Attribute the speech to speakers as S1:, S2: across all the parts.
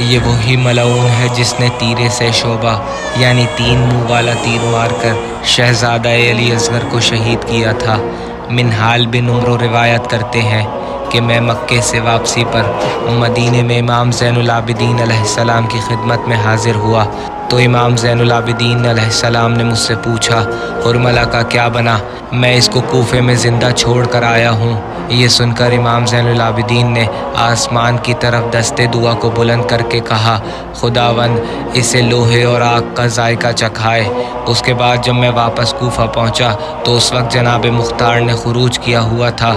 S1: یہ وہی ملعون ہے جس نے تیرے سے شعبہ یعنی 3 منہ والا تیر مار کر شہزادہ علی اصغر کو شہید کیا تھا۔ منہال بن عمرو روایت کرتے ہیں کہ میں مکے سے واپسی پر مدینے میں امام زین العابدین علیہ السلام کی خدمت میں حاضر ہوا تو امام زین العابدین علیہ السلام نے مجھ سے پوچھا، حرملہ کا کیا بنا؟ میں اس کو کوفے میں زندہ چھوڑ کر آیا ہوں۔ یہ سن کر امام زین العابدین نے آسمان کی طرف دستے دعا کو بلند کر کے کہا، خداوند اسے لوہے اور آگ کا ذائقہ چکھائے۔ اس کے بعد جب میں واپس کوفہ پہنچا تو اس وقت جناب مختار نے خروج کیا ہوا تھا۔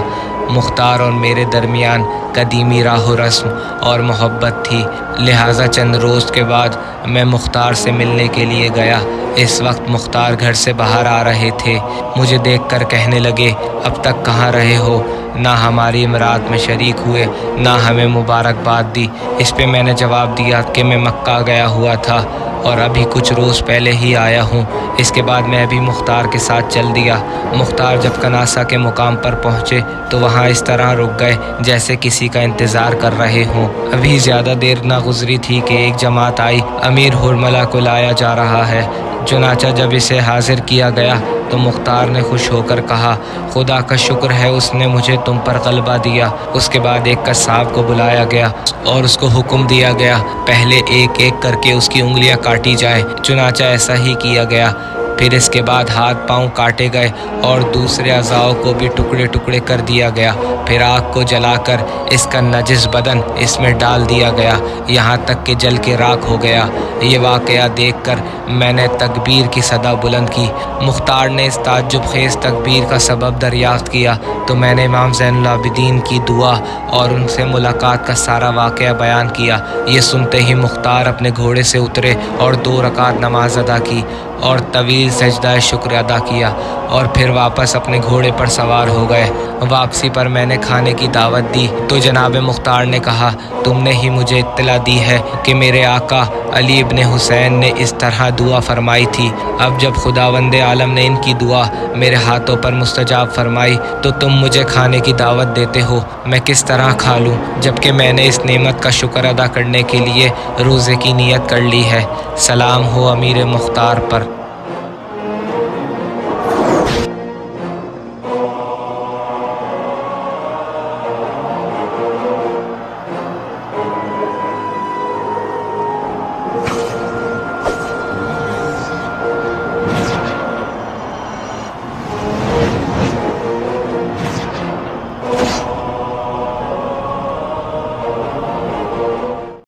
S1: مختار اور میرے درمیان قدیمی راہ و رسم اور محبت تھی، لہٰذا چند روز کے بعد میں مختار سے ملنے کے لیے گیا۔ اس وقت مختار گھر سے باہر آ رہے تھے، مجھے دیکھ کر کہنے لگے، اب تک کہاں رہے ہو؟ نہ ہماری امرات میں شریک ہوئے نہ ہمیں مبارکباد دی۔ اس پہ میں نے جواب دیا کہ میں مکہ گیا ہوا تھا اور ابھی کچھ روز پہلے ہی آیا ہوں۔ اس کے بعد میں بھی مختار کے ساتھ چل دیا۔ مختار جب کناسہ کے مقام پر پہنچے تو وہاں اس طرح رک گئے جیسے کسی کا انتظار کر رہے ہوں۔ ابھی زیادہ دیر نہ گزری تھی کہ ایک جماعت آئی، امیر حرملہ کو لایا جا رہا ہے۔ چنانچہ جب اسے حاضر کیا گیا تو مختار نے خوش ہو کر کہا، خدا کا شکر ہے اس نے مجھے تم پر غلبہ دیا۔ اس کے بعد ایک قصاب کو بلایا گیا اور اس کو حکم دیا گیا پہلے ایک ایک کر کے اس کی انگلیاں کاٹی جائیں۔ چنانچہ ایسا ہی کیا گیا۔ پھر اس کے بعد ہاتھ پاؤں کاٹے گئے اور دوسرے اعضاء کو بھی ٹکڑے ٹکڑے کر دیا گیا۔ پھر آگ کو جلا کر اس کا نجس بدن اس میں ڈال دیا گیا یہاں تک کہ جل کے راکھ ہو گیا۔ یہ واقعہ دیکھ کر میں نے تکبیر کی صدا بلند کی۔ مختار نے اس تعجب خیز تکبیر کا سبب دریافت کیا تو میں نے امام زین العابدین کی دعا اور ان سے ملاقات کا سارا واقعہ بیان کیا۔ یہ سنتے ہی مختار اپنے گھوڑے سے اترے اور 2 رکعت نماز ادا کی اور طویل سجدہ شکر ادا کیا اور پھر واپس اپنے گھوڑے پر سوار ہو گئے۔ واپسی پر میں نے کھانے کی دعوت دی تو جناب مختار نے کہا، تم نے ہی مجھے اطلاع دی ہے کہ میرے آقا علی ابن حسین نے اس طرح دعا فرمائی تھی۔ اب جب خداوند عالم نے ان کی دعا میرے ہاتھوں پر مستجاب فرمائی تو تم مجھے کھانے کی دعوت دیتے ہو، میں کس طرح کھا لوں جبکہ میں نے اس نعمت کا شکر ادا کرنے کے لیے روزے کی نیت کر لی ہے۔ سلام ہو امیر مختار پر۔